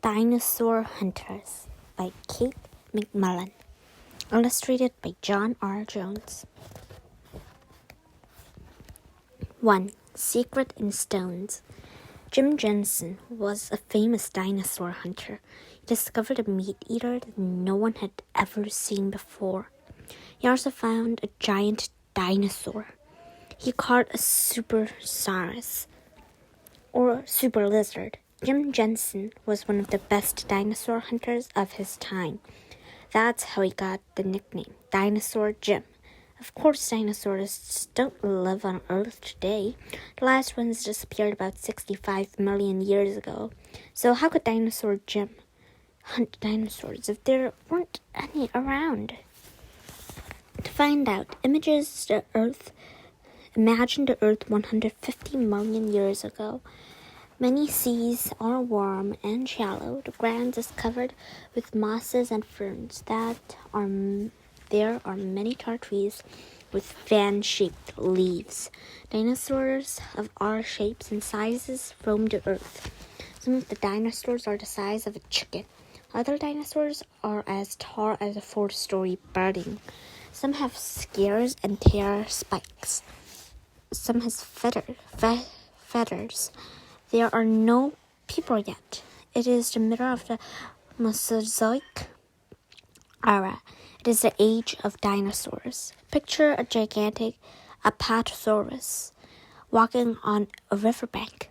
Dinosaur Hunters by Kate McMullan. Illustrated by John R.Jones. 1. Secret in Stones. Jim Jensen was a famous dinosaur hunter. He discovered a meat-eater that no one had ever seen before. He also found a giant dinosaur. He caught a supersaurus, or super lizard. Jim Jensen was one of the best dinosaur hunters of his time. That's how he got the nickname, Dinosaur Jim. Of course, dinosaurs don't live on Earth today. The last ones disappeared about 65 million years ago. So how could Dinosaur Jim hunt dinosaurs if there weren't any around? To find out, imagine the Earth 150 million years ago. Many seas are warm and shallow. The ground is covered with mosses and ferns. There are many tall trees with fan-shaped leaves. Dinosaurs of all shapes and sizes roam the earth. Some of the dinosaurs are the size of a chicken. Other dinosaurs are as tall as a 4-story building. Some have scales and tail spikes. Some has feathers. There are no people yet. It is the middle of the Mesozoic era. It is the age of dinosaurs. Picture a gigantic Apatosaurus walking on a riverbank.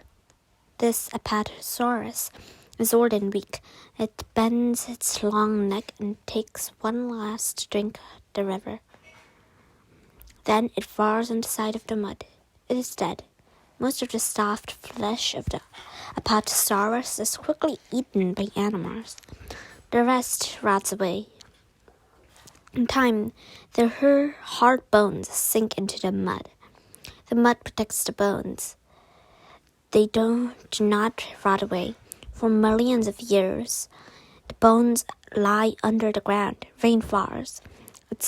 This Apatosaurus is old and weak. It bends its long neck and takes one last drink of the river. Then it falls on the side of the mud. It is dead. Most of the soft flesh of the Apatosaurus is quickly eaten by animals. The rest rots away. In time, the hard bones sink into the mud. The mud protects the bones. They do not rot away. For millions of years, the bones lie under the ground. Rain falls. It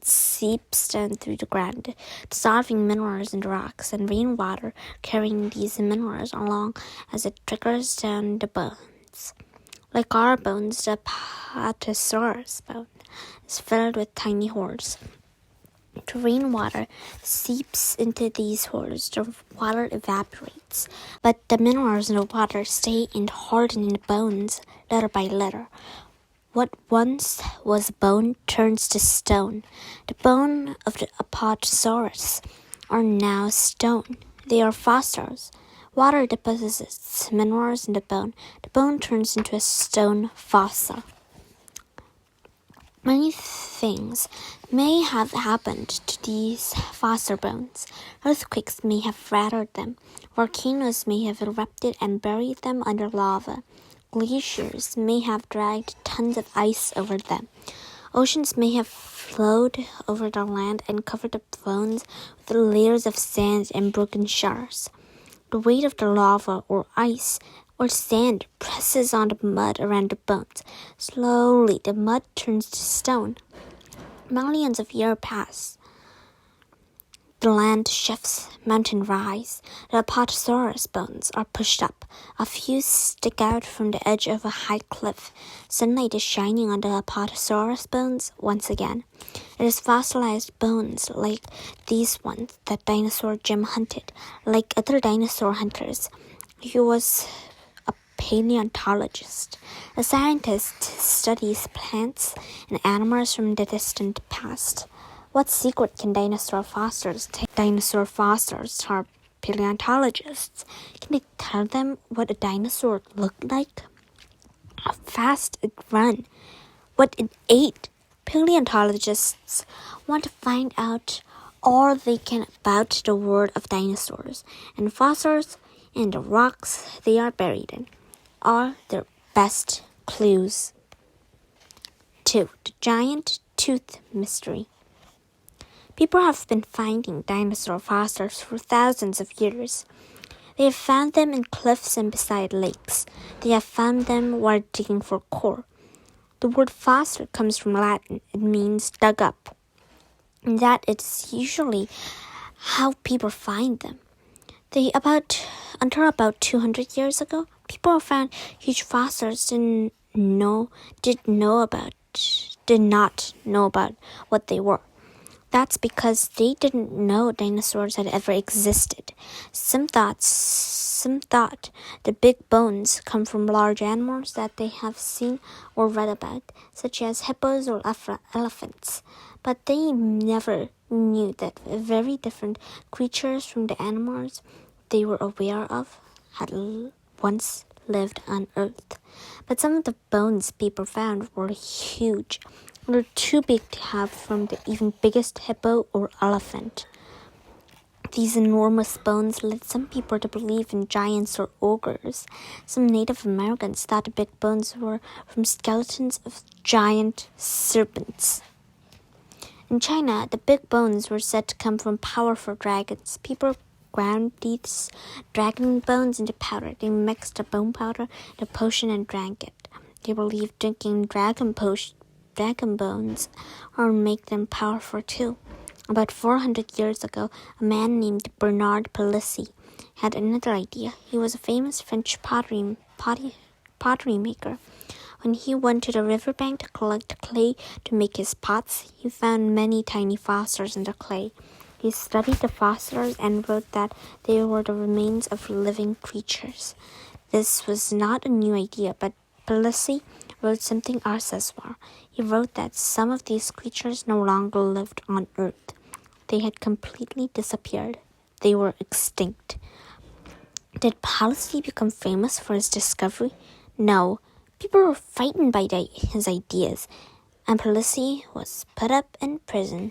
seeps down through the ground, dissolving minerals in the rocks, and rainwater carrying these minerals along as it trickles down the bones. Like our bones, the Apatosaurus bone is filled with tiny holes. The rainwater seeps into these holes. The water evaporates, but the minerals in the water stay and harden in the bones little by little. What once was bone turns to stone. The bone of the Apatosaurus are now stone. They are fossils. Water deposits minerals in the bone. The bone turns into a stone fossil. Many things may have happened to these fossil bones. Earthquakes may have rattled them. Volcanoes may have erupted and buried them under lava. Glaciers may have dragged tons of ice over them. Oceans may have flowed over the land and covered the bones with layers of sand and broken shards. The weight of the lava or ice or sand presses on the mud around the bones. Slowly, the mud turns to stone. Millions of years pass. The land shifts, mountains rise. The Apatosaurus bones are pushed up. A few stick out from the edge of a high cliff. Sunlight is shining on the Apatosaurus bones once again. It is fossilized bones like these ones that Dinosaur Jim hunted. Like other dinosaur hunters, he was a paleontologist. A scientist studies plants and animals from the distant past. What secret can dinosaur fossils take? Dinosaur fossils are paleontologists. Can they tell them what a dinosaur looked like? How fast it ran? What it ate? Paleontologists want to find out all they can about the world of dinosaurs, and fossils and the rocks they are buried in are their best clues. 2. The giant tooth mystery. People have been finding dinosaur fossils for thousands of years. They have found them in cliffs and beside lakes. They have found them while digging for coal. The word fossil comes from Latin. It means dug up. And that is usually how people find them. Until about 200 years ago, people found huge fossils did not know about what they were. That's because they didn't know dinosaurs had ever existed. Some thought the big bones come from large animals that they have seen or read about, such as hippos or elephants. But they never knew that very different creatures from the animals they were aware of had once lived on Earth. But some of the bones people found were huge. Were too big to have from the even biggest hippo or elephant. These enormous bones led some people to believe in giants or ogres. Some Native Americans thought the big bones were from skeletons of giant serpents. In China, the big bones were said to come from powerful dragons. People ground these dragon bones into powder. They mixed the bone powder in a potion and drank it. They believed drinking dragon bones or make them powerful too. About 400 years ago, a man named Bernard Palissy had another idea. He was a famous French pottery maker. When he went to the riverbank to collect clay to make his pots, he found many tiny fossils in the clay. He studied the fossils and wrote that they were the remains of living creatures. This was not a new idea, but Palissy wrote something else as well. He wrote that some of these creatures no longer lived on Earth. They had completely disappeared. They were extinct. Did Palissy become famous for his discovery? No. People were frightened by his ideas, and Palissy was put up in prison.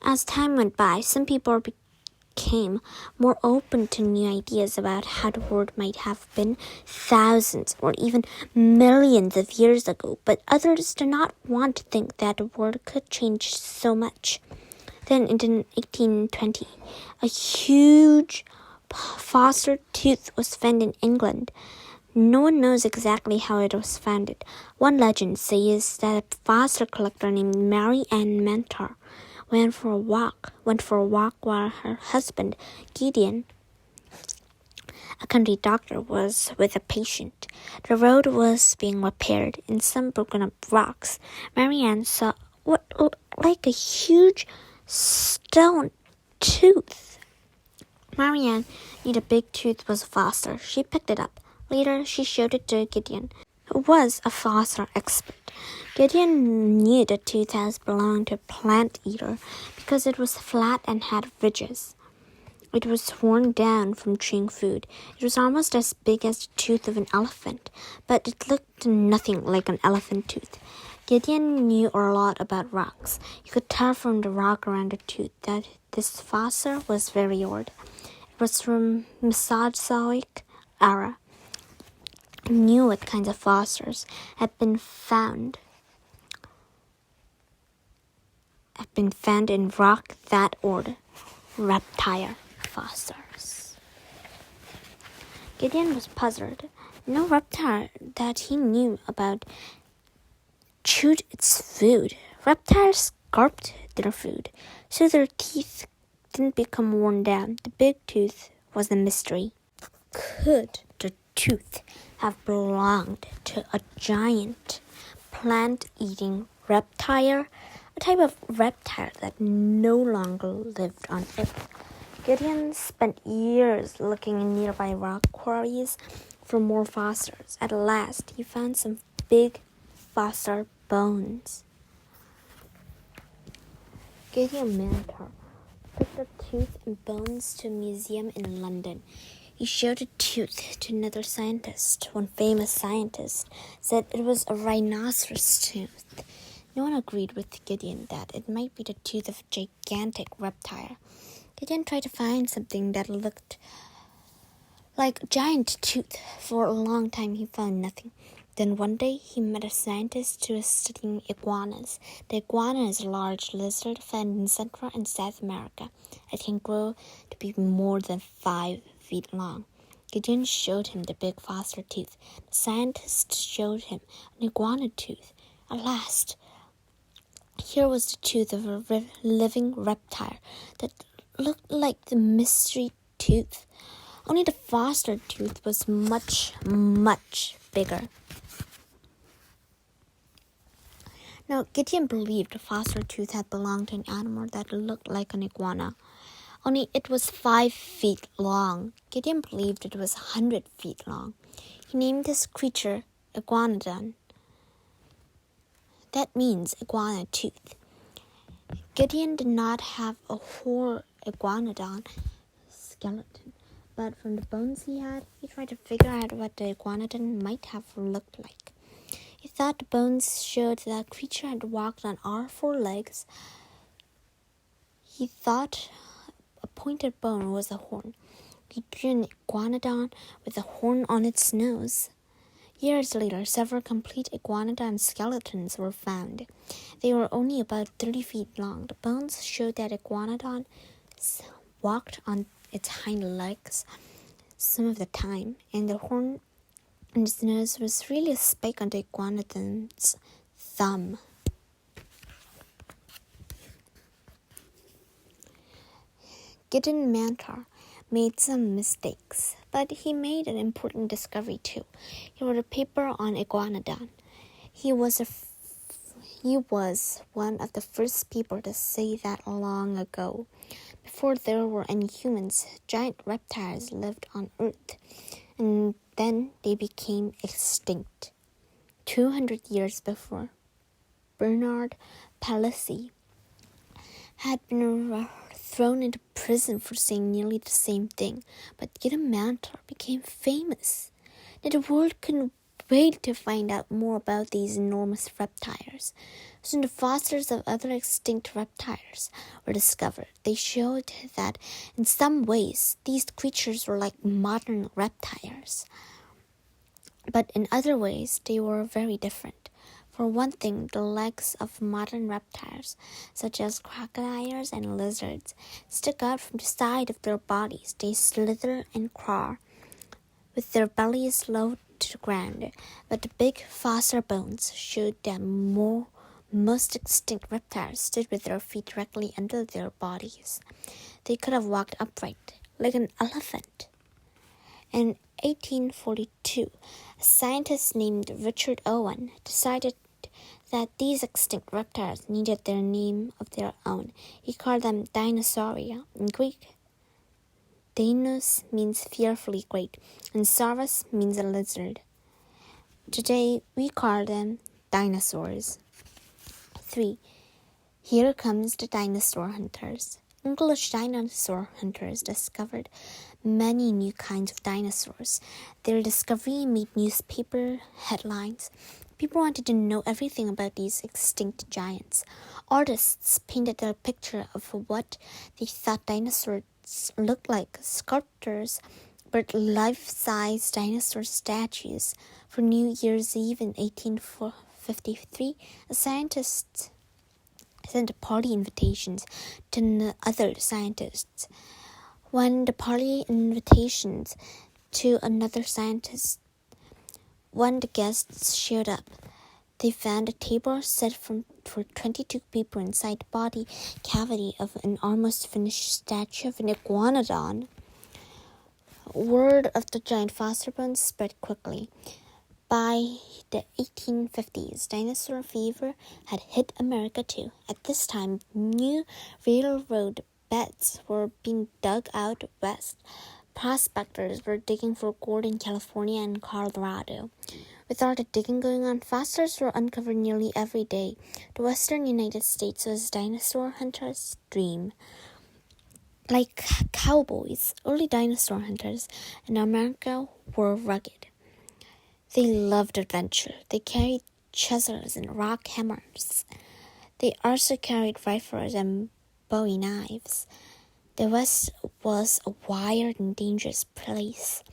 As time went by, some people became more open to new ideas about how the world might have been thousands or even millions of years ago, but others did not want to think that the world could change so much. Then in 1820, a huge fossil tooth was found in England. No one knows exactly how it was found. One legend says that a fossil collector named Mary Ann Mentor went for a walk while her husband, Gideon, a country doctor, was with a patient. The road was being repaired in some broken up rocks. Mary Ann saw what looked like a huge stone tooth. Mary Ann knew the big tooth was a fossil. She picked it up. Later, she showed it to Gideon, who was a fossil expert. Gideon knew the tooth belonged to a plant eater because it was flat and had ridges. It was worn down from chewing food. It was almost as big as the tooth of an elephant, but it looked nothing like an elephant tooth. Gideon knew a lot about rocks. He could tell from the rock around the tooth that this fossil was very old. It was from Mesozoic era. He knew what kinds of fossils had been found in rock that old, reptile fossils. Gideon was puzzled. No reptile that he knew about chewed its food. Reptiles gulped their food, so their teeth didn't become worn down. The big tooth was a mystery. Could the tooth have belonged to a giant plant-eating reptile, a type of reptile that no longer lived on Earth? Gideon spent years looking in nearby rock quarries for more fossils. At last, he found some big fossil bones. Gideon Mentor took the tooth and bones to a museum in London. He showed the tooth to another scientist. One famous scientist said it was a rhinoceros tooth. No one agreed with Gideon that it might be the tooth of a gigantic reptile. Gideon tried to find something that looked like a giant tooth. For a long time, he found nothing. Then one day, he met a scientist who was studying iguanas. The iguana is a large lizard found in Central and South America. It can grow to be more than 5 feet long. Gideon showed him the big fossil tooth. The scientist showed him an iguana tooth. At last, here was the tooth of a living reptile that looked like the mystery tooth. Only the foster tooth was much, much bigger. Now, Gideon believed the foster tooth had belonged to an animal that looked like an iguana. Only it was 5 feet long. Gideon believed it was 100 feet long. He named this creature Iguanodon. That means iguana tooth. Gideon did not have a whole iguanodon skeleton, but from the bones he had, he tried to figure out what the iguanodon might have looked like. He thought the bones showed that the creature had walked on all 4 legs. He thought a pointed bone was a horn. He drew an iguanodon with a horn on its nose. Years later, several complete iguanodon skeletons were found. They were only about 30 feet long. The bones showed that iguanodon walked on its hind legs some of the time, and the horn on its nose was really a spike on the iguanodon's thumb. Gideon Mantar made some mistakes, but he made an important discovery too. He wrote a paper on iguanodon. He was one of the first people to say that long ago. Before there were any humans, giant reptiles lived on Earth, and then they became extinct. 200 years before, Bernard Palissy had been thrown into prison for saying nearly the same thing, but Gideon Mantar became famous. Now the world couldn't wait to find out more about these enormous reptiles. Soon the fossils of other extinct reptiles were discovered. They showed that in some ways these creatures were like modern reptiles, but in other ways they were very different. For one thing, the legs of modern reptiles, such as crocodiles and lizards, stick out from the side of their bodies. They slither and crawl, with their bellies low to the ground. But the big fossil bones showed that most extinct reptiles stood with their feet directly under their bodies. They could have walked upright, like an elephant. In 1842, a scientist named Richard Owen decided that these extinct reptiles needed their name of their own. He called them Dinosauria. In Greek, Deinos means fearfully great, and Saurus means a lizard. Today, we call them dinosaurs. 3. Here comes the dinosaur hunters. English dinosaur hunters discovered many new kinds of dinosaurs. Their discovery made newspaper headlines. People wanted to know everything about these extinct giants. Artists painted their picture of what they thought dinosaurs looked like. Sculptors built life-size dinosaur statues. For New Year's Eve in 1853, a scientist sent party invitations to other scientists. When the party invitations to another scientist, when the guests showed up, they found a table set for 22 people inside the body cavity of an almost finished statue of an iguanodon. Word of the giant fossil bones spread quickly. By the 1850s, dinosaur fever had hit America too. At this time, new railroad beds were being dug out west. Prospectors were digging for gold in California and Colorado. With all the digging going on, fossils were uncovered nearly every day. The western United States was dinosaur hunters' dream. Like cowboys, early dinosaur hunters in America were rugged. They loved adventure. They carried chisels and rock hammers. They also carried rifles and bowie knives. The West was a wild and dangerous place.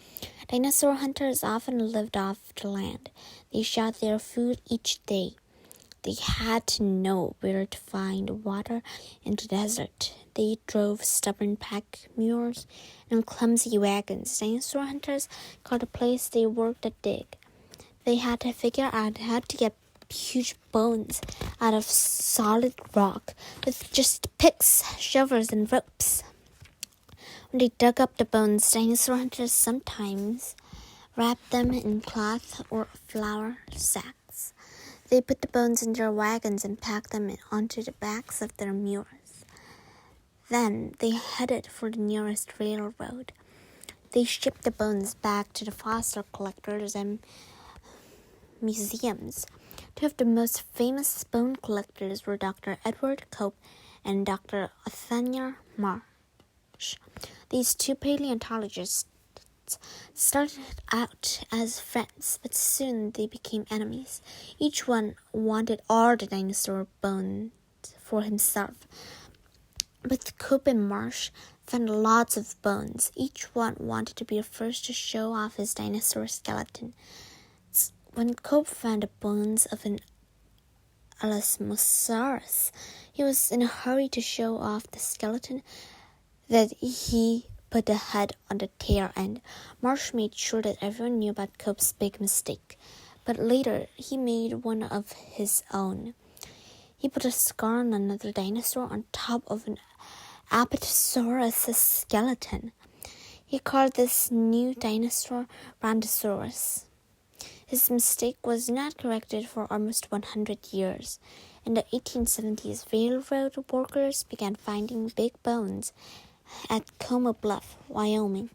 Dinosaur hunters often lived off the land. They shot their food each day. They had to know where to find water in the desert. They drove stubborn pack mules and clumsy wagons. Dinosaur hunters called the place they worked a dig. They had to figure out how to get huge bones out of solid rock with just picks, shovels, and ropes. When they dug up the bones, dinosaur hunters sometimes wrapped them in cloth or flour sacks. They put the bones in their wagons and packed them onto the backs of their mules. Then they headed for the nearest railroad. They shipped the bones back to the fossil collectors and museums. Two of the most famous bone collectors were Dr. Edward Cope and Dr. Nathaniel Marsh. These two paleontologists started out as friends, but soon they became enemies. Each one wanted all the dinosaur bones for himself. But Cope and Marsh found lots of bones. Each one wanted to be the first to show off his dinosaur skeleton. When Cope found the bones of an Allosaurus, he was in a hurry to show off the skeleton that he put the head on the tail end. Marsh made sure that everyone knew about Cope's big mistake, but later he made one of his own. He put a scar on another dinosaur on top of an Apatosaurus skeleton. He called this new dinosaur Brontosaurus. His mistake was not corrected for almost 100 years. In the 1870s, railroad workers began finding big bones at Como Bluff, Wyoming.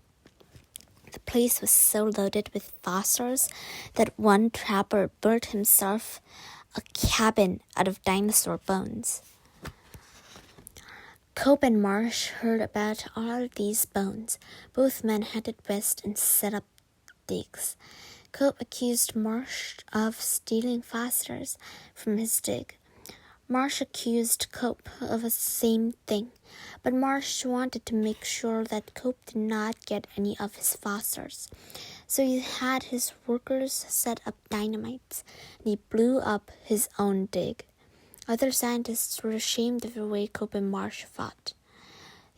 The place was so loaded with fossils that one trapper built himself a cabin out of dinosaur bones. Cope and Marsh heard about all these bones. Both men headed west and set up digs. Cope accused Marsh of stealing fossils from his dig. Marsh accused Cope of the same thing, but Marsh wanted to make sure that Cope did not get any of his fossils. So he had his workers set up dynamites, and he blew up his own dig. Other scientists were ashamed of the way Cope and Marsh fought.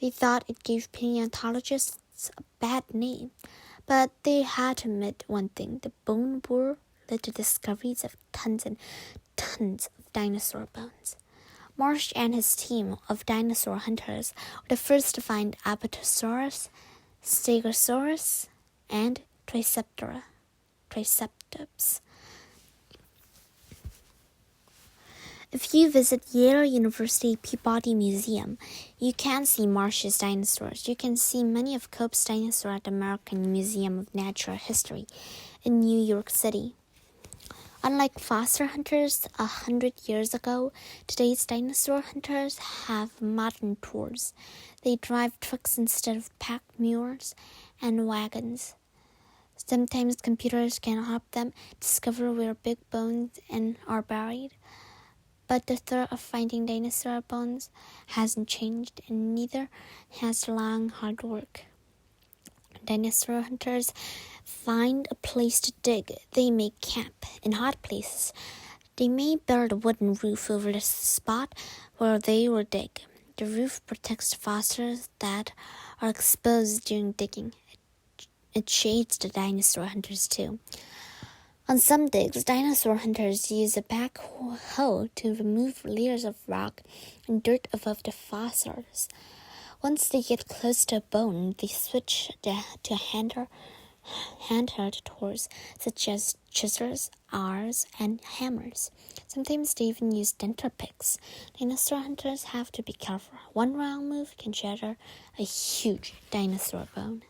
They thought it gave paleontologists a bad name, but they had to admit one thing: the bone war led to discoveries of tons and tons of dinosaur bones. Marsh and his team of dinosaur hunters were the first to find Apatosaurus, Stegosaurus, and Triceratops. If you visit Yale University Peabody Museum, you can see Marsh's dinosaurs. You can see many of Cope's dinosaurs at the American Museum of Natural History in New York City. Unlike fossil hunters 100 years ago, today's dinosaur hunters have modern tools. They drive trucks instead of packed mules and wagons. Sometimes computers can help them discover where big bones are buried. But the thrill of finding dinosaur bones hasn't changed, and neither has long, hard work. Dinosaur hunters find a place to dig. They make camp in hot places. They may build a wooden roof over the spot where they will dig. The roof protects the fossils that are exposed during digging. It shades the dinosaur hunters too. On some digs, dinosaur hunters use a backhoe to remove layers of rock and dirt above the fossils. Once they get close to a bone, they switch to handheld tools such as chisels, awls, and hammers. Sometimes they even use dental picks. Dinosaur hunters have to be careful. One wrong move can shatter a huge dinosaur bone.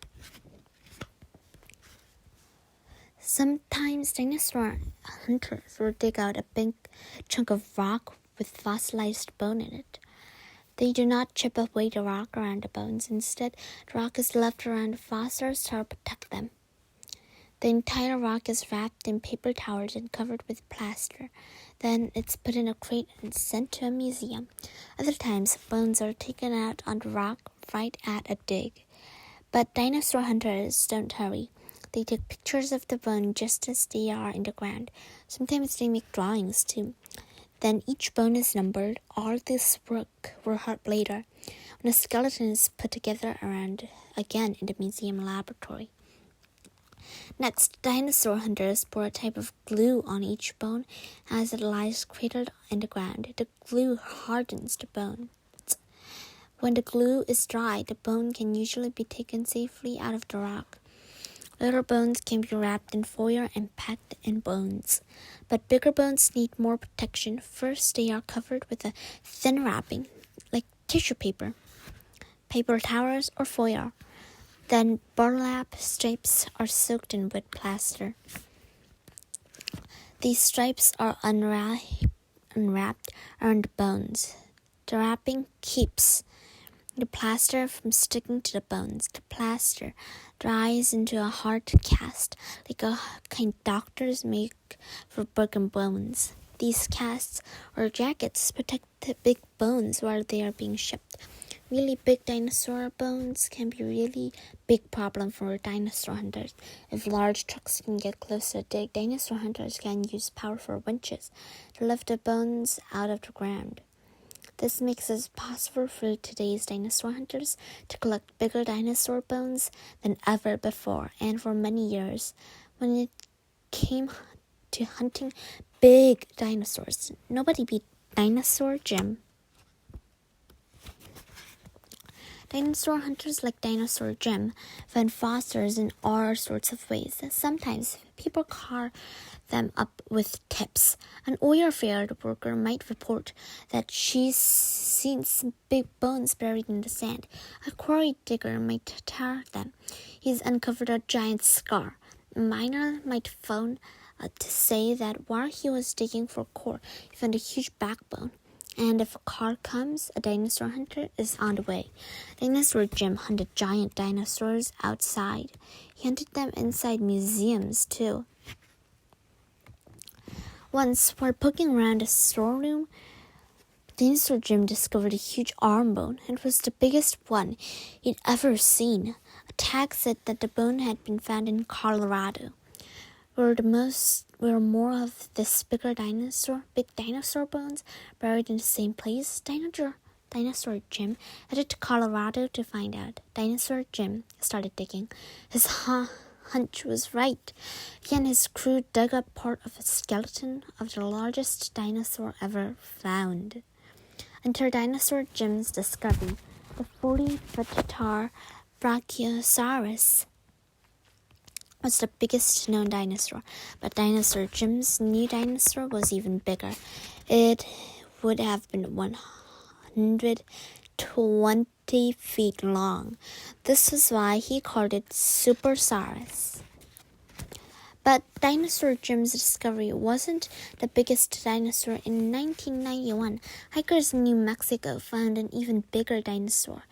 Sometimes dinosaur hunters will dig out a big chunk of rock with fossilized bone in it. They do not chip away the rock around the bones. Instead, the rock is left around the fossils to protect them. The entire rock is wrapped in paper towels and covered with plaster. Then it's put in a crate and sent to a museum. Other times, bones are taken out on the rock right at a dig. But dinosaur hunters don't hurry. They take pictures of the bone just as they are in the ground. Sometimes they make drawings too. Then each bone is numbered. All this work will help later when a skeleton is put together again in the museum laboratory. Next, dinosaur hunters pour a type of glue on each bone as it lies cradled in the ground. The glue hardens the bone. When the glue is dry, the bone can usually be taken safely out of the rock. Little bones can be wrapped in foil and packed in bones, but bigger bones need more protection. First, they are covered with a thin wrapping, like tissue paper, paper towels, or foil. Then burlap strips are soaked in wet plaster. These stripes are unwrapped around the bones. The wrapping keeps the plaster from sticking to the bones. The plaster dries into a hard cast, like a kind doctors make for broken bones. These casts or jackets protect the big bones while they are being shipped. Really big dinosaur bones can be a really big problem for dinosaur hunters. If large trucks can get close to a dig, dinosaur hunters can use powerful winches to lift the bones out of the ground. This makes it possible for today's dinosaur hunters to collect bigger dinosaur bones than ever before, and for many years, when it came to hunting big dinosaurs, nobody beat Dinosaur Jim. Dinosaur hunters like Dinosaur Jim find fossils in all sorts of ways. Sometimes people carve them up with tips. An oil field worker might report that she's seen some big bones buried in the sand. A quarry digger might tar them. He's uncovered a giant scar. A miner might phone to say that while he was digging for coal, he found a huge backbone. And if a car comes, a dinosaur hunter is on the way. Dinosaur Jim hunted giant dinosaurs outside. He hunted them inside museums, too. Once, while poking around a storeroom, Dinosaur Jim discovered a huge arm bone. It was the biggest one he'd ever seen. A tag said that the bone had been found in Colorado, where more of this big dinosaur bones buried in the same place. Dinosaur Jim headed to Colorado to find out. Dinosaur Jim started digging. His hunch was right. He and his crew dug up part of a skeleton of the largest dinosaur ever found. Until Dinosaur Jim's discovery, the 40-foot tall Brachiosaurus was the biggest known dinosaur, but Dinosaur Jim's new dinosaur was even bigger. It would have been 120 feet long. This is why he called it Supersaurus. But Dinosaur Jim's discovery wasn't the biggest dinosaur. In 1991, hikers in New Mexico found an even bigger dinosaur.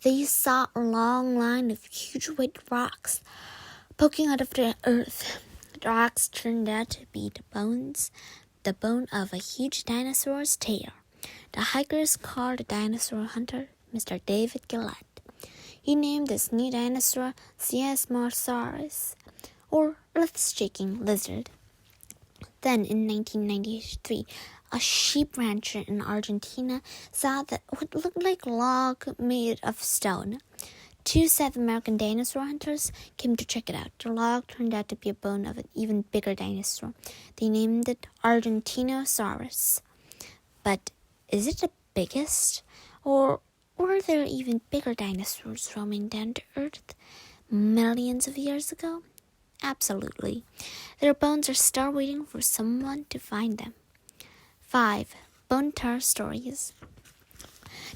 They saw a long line of huge white rocks poking out of the earth. The rocks turned out to be the bone of a huge dinosaur's tail. The hikers called the dinosaur hunter Mr. David Gillette. He named this new dinosaur Siamosauros, or earth-shaking lizard. Then, in 1993, a sheep rancher in Argentina saw what looked like a log made of stone. Two South American dinosaur hunters came to check it out. The log turned out to be a bone of an even bigger dinosaur. They named it Argentinosaurus. But is it the biggest? Or were there even bigger dinosaurs roaming down to Earth millions of years ago? Absolutely. Their bones are still waiting for someone to find them. 5. Bone tar stories.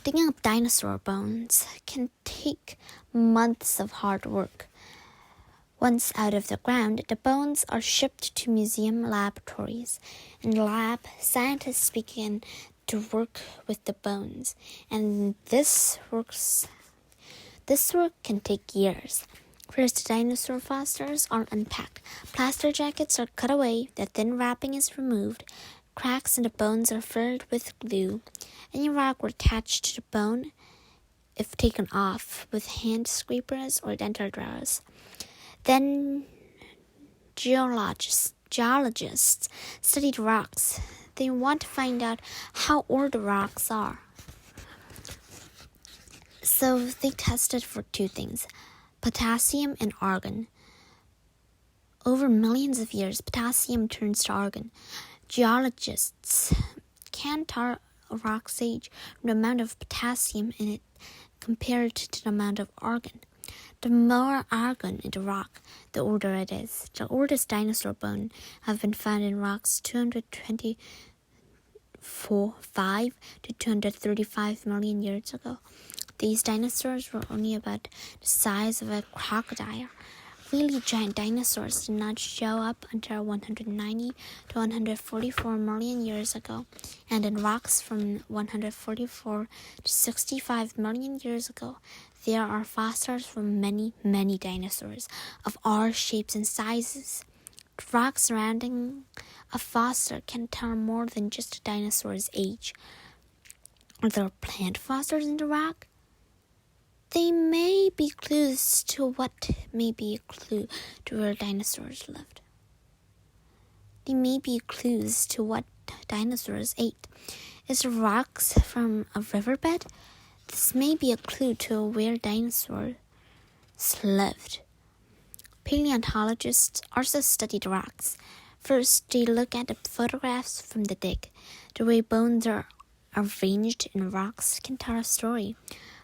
Digging up dinosaur bones can take months of hard work. Once out of the ground, the bones are shipped to museum laboratories. In the lab, scientists begin to work with the bones, and this work can take years. First, the dinosaur fossils are unpacked. Plaster jackets are cut away, the thin wrapping is removed, cracks in the bones are filled with glue. Any rock will attach to the bone if taken off with hand scrapers or dental drawers. Then geologists study the rocks. They want to find out how old the rocks are. So they tested for two things: potassium and argon. Over millions of years, potassium turns to argon. Geologists can tar a rock's age from the amount of potassium in it compared to the amount of argon. The more argon in the rock, the older it is. The oldest dinosaur bone have been found in rocks 225 to 235 million years ago. These dinosaurs were only about the size of a crocodile. Really giant dinosaurs did not show up until 190 to 144 million years ago, and in rocks from 144 to 65 million years ago, there are fossils from many, many dinosaurs of all shapes and sizes. The rock surrounding a fossil can tell more than just a dinosaur's age. Are there plant fossils in the rock? They may be clues to what may be a clue to where dinosaurs lived. They may be clues to what dinosaurs ate. Is the rocks from a riverbed? This may be a clue to where dinosaurs lived. Paleontologists also study the rocks. First, they look at the photographs from the dig. The way bones are arranged in rocks can tell a story.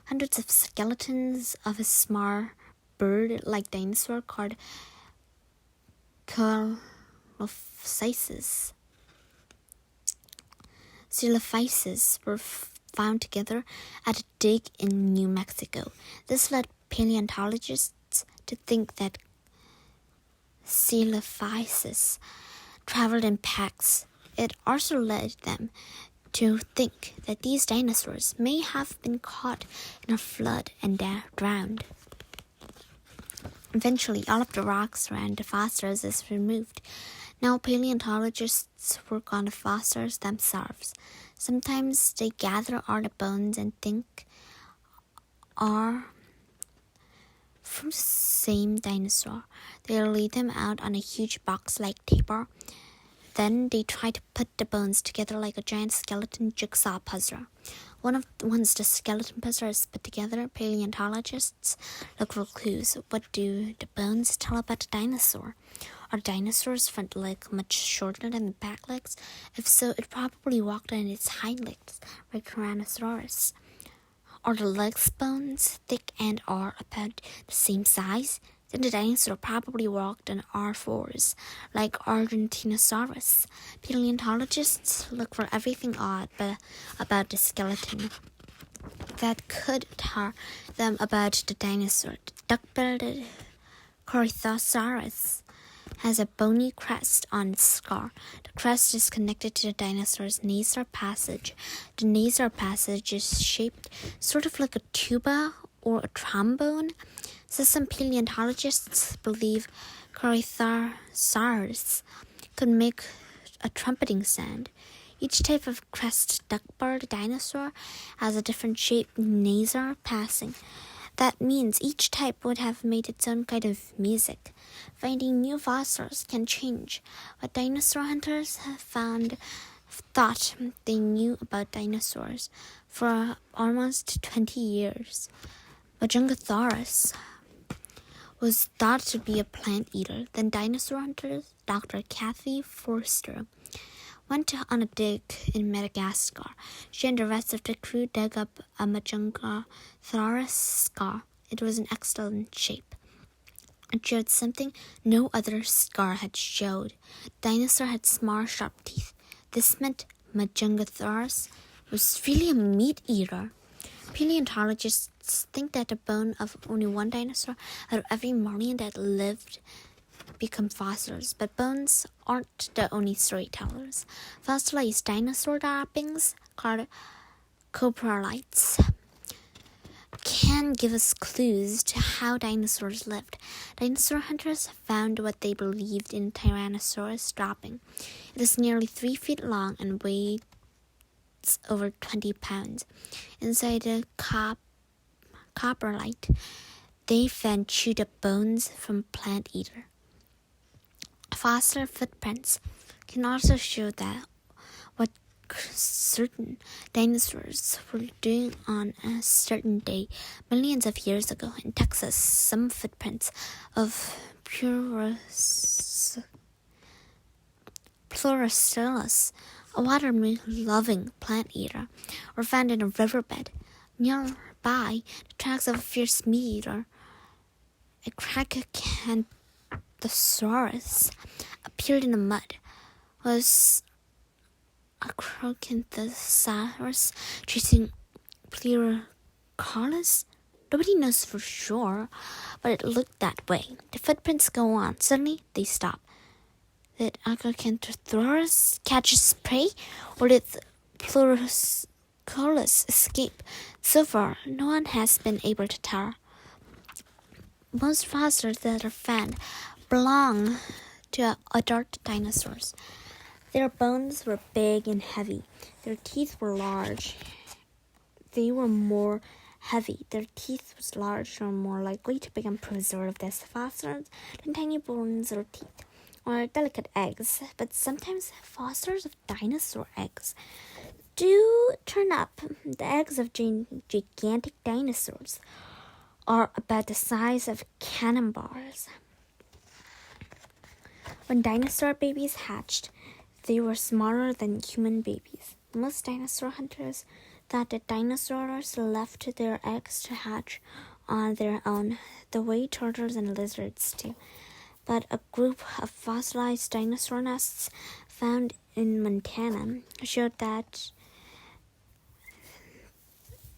Hundreds of skeletons of a small bird-like dinosaur called Coelophysis were found together at a dig in New Mexico. This led paleontologists to think that Coelophysis traveled in packs. It also led them to think that these dinosaurs may have been caught in a flood and drowned. Eventually, all of the rocks around the fossils is removed. Now paleontologists work on the fossils themselves. Sometimes they gather all the bones and think are from the same dinosaur. They lay them out on a huge box-like table. Then they try to put the bones together like a giant skeleton jigsaw puzzle. Once the skeleton puzzle is put together, paleontologists look for clues. What do the bones tell about the dinosaur? Are dinosaurs' front legs much shorter than the back legs? If so, it probably walked on its hind legs, like Tyrannosaurus. Are the legs bones thick and are about the same size? Then the dinosaur probably walked on all fours, like Argentinosaurus. Paleontologists look for everything odd about the skeleton that could tell them about the dinosaur. The duck-billed Corythosaurus has a bony crest on its skull. The crest is connected to the dinosaur's nasal passage. The nasal passage is shaped sort of like a tuba or a trombone. So some paleontologists believe Corythosaurus could make a trumpeting sound. Each type of crest duck-billed dinosaur has a different shaped nasal passing. That means each type would have made its own kind of music. Finding new fossils can change what dinosaur hunters have thought they knew about dinosaurs for almost 20 years. Majungathaurus was thought to be a plant eater. Then dinosaur hunter Dr. Kathy Forster went on a dig in Madagascar. She and the rest of the crew dug up a Majungathaurus skull. It was in excellent shape. It showed something no other skull had showed. Dinosaur had small, sharp teeth. This meant Majungathaurus was really a meat eater. Paleontologists think that the bone of only one dinosaur out of every million that lived become fossils, but bones aren't the only storytellers. Fossilized dinosaur droppings, called coprolites, can give us clues to how dinosaurs lived. Dinosaur hunters found what they believed in Tyrannosaurus dropping. It is nearly 3 feet long and weighs over 20 pounds. Inside the coprolite, they found chewed up bones from a plant eater. Fossil footprints can also show that what certain dinosaurs were doing on a certain day millions of years ago. In Texas, some footprints of Pleurocoelurus a water-loving plant-eater, were found in a riverbed. Nearby, the tracks of a fierce meat-eater, a Crocanthosaurus, appeared in the mud. Was a Crocanthosaurus chasing Pleurocarpus? Nobody knows for sure, but it looked that way. The footprints go on. Suddenly, they stop. Did Acrocanthosaurus catch its prey, or did Pleurocarpus escape? So far, no one has been able to tell. Most fossils that are found belong to adult dinosaurs. Their bones were big and heavy. Their teeth were large. They were more heavy. Their teeth was larger and more likely to become preserved as fossils than tiny bones or teeth, or delicate eggs. But sometimes fossils of dinosaur eggs do turn up. The eggs of gigantic dinosaurs are about the size of cannonballs. When dinosaur babies hatched, they were smaller than human babies. Most dinosaur hunters thought that dinosaurs left their eggs to hatch on their own, the way turtles and lizards do. But a group of fossilized dinosaur nests found in Montana showed that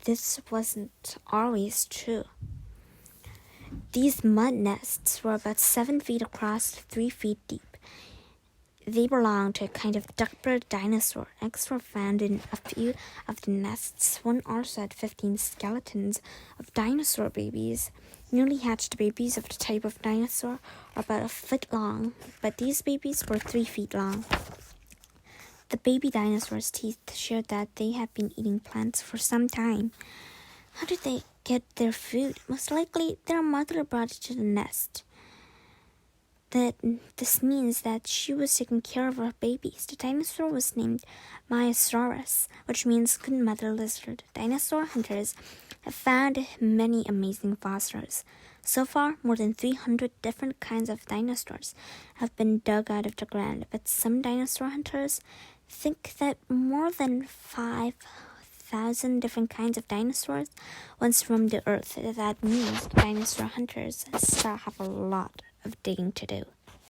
this wasn't always true. These mud nests were about 7 feet across, 3 feet deep. They belonged to a kind of duckbird dinosaur. Eggs were found in a few of the nests. One also had 15 skeletons of dinosaur babies. Newly hatched babies of the type of dinosaur are about 1 foot long, but these babies were 3 feet long. The baby dinosaurs' teeth showed that they had been eating plants for some time. How did they get their food? Most likely, their mother brought it to the nest. This means that she was taking care of her babies. The dinosaur was named Myosaurus, which means good mother lizard. Dinosaur hunters have found many amazing fossils. So far, more than 300 different kinds of dinosaurs have been dug out of the ground, but some dinosaur hunters think that more than 5,000 different kinds of dinosaurs once roamed the earth. That means dinosaur hunters still have a lot of digging to do.